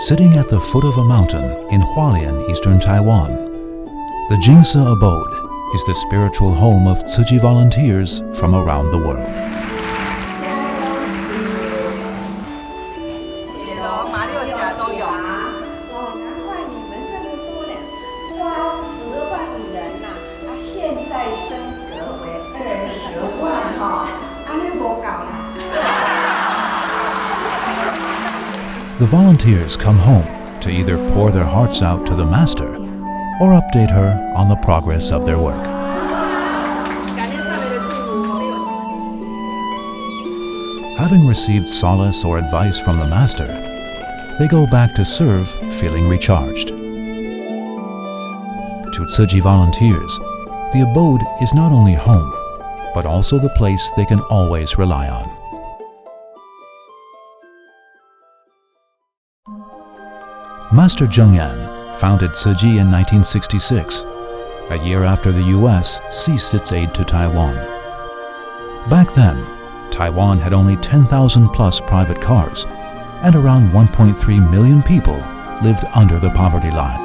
Sitting at the foot of a mountain in Hualien, eastern Taiwan, the Jingse abode is the spiritual home of Tzu Chi volunteers from around the world. The volunteers come home to either pour their hearts out to the Master or update her on the progress of their work. Having received solace or advice from the Master, they go back to serve feeling recharged. To Tzu Chi volunteers, the abode is not only home, but also the place they can always rely on. Master Cheng Yen founded Tzu Chi in 1966, a year after the U.S. ceased its aid to Taiwan. Back then, Taiwan had only 10,000 plus private cars, and around 1.3 million people lived under the poverty line.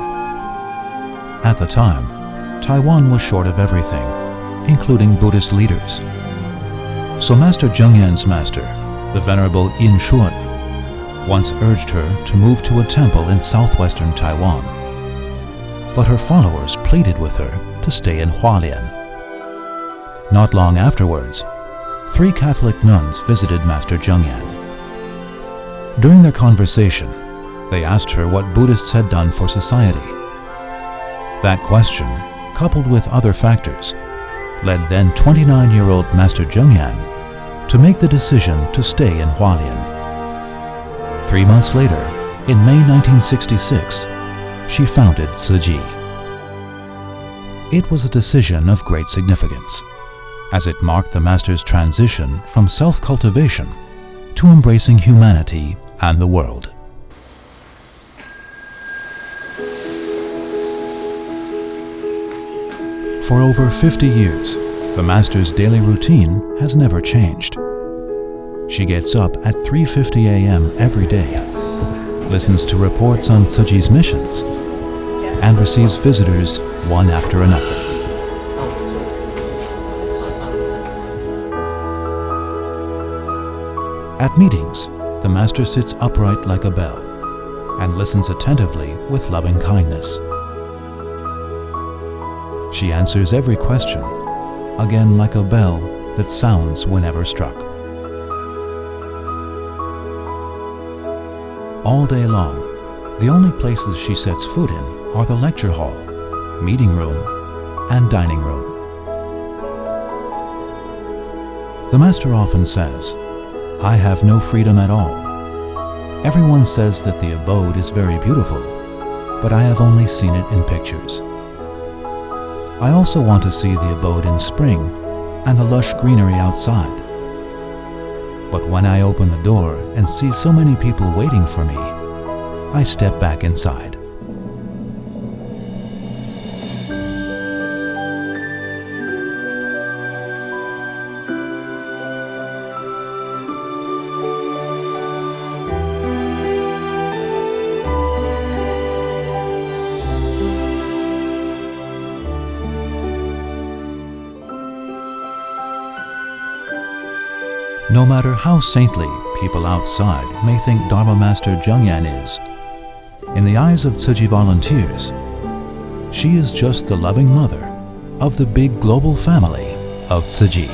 At the time, Taiwan was short of everything, including Buddhist leaders. So Master Cheng Yen's master, the Venerable Yin Shun, once urged her to move to a temple in southwestern Taiwan. But her followers pleaded with her to stay in Hualien. Not long afterwards, 3 Catholic nuns visited Master Cheng Yen. During their conversation, they asked her what Buddhists had done for society. That question, coupled with other factors, led then 29-year-old Master Cheng Yen to make the decision to stay in Hualien. 3 months later, in May 1966, she founded Tzu Chi. It was a decision of great significance, as it marked the Master's transition from self-cultivation to embracing humanity and the world. For over 50 years, the Master's daily routine has never changed. She gets up at 3:50 a.m. every day, listens to reports on Tzu Chi's missions, and receives visitors one after another. At meetings, the Master sits upright like a bell and listens attentively with loving kindness. She answers every question, again like a bell that sounds whenever struck. All day long, the only places she sets foot in are the lecture hall, meeting room, and dining room. The Master often says, "I have no freedom at all. Everyone says that the abode is very beautiful, but I have only seen it in pictures. I also want to see the abode in spring and the lush greenery outside. But when I open the door and see so many people waiting for me, I step back inside." No matter how saintly people outside may think Dharma Master Cheng Yen is, in the eyes of Tzu Chi volunteers, she is just the loving mother of the big global family of Tzu Chi.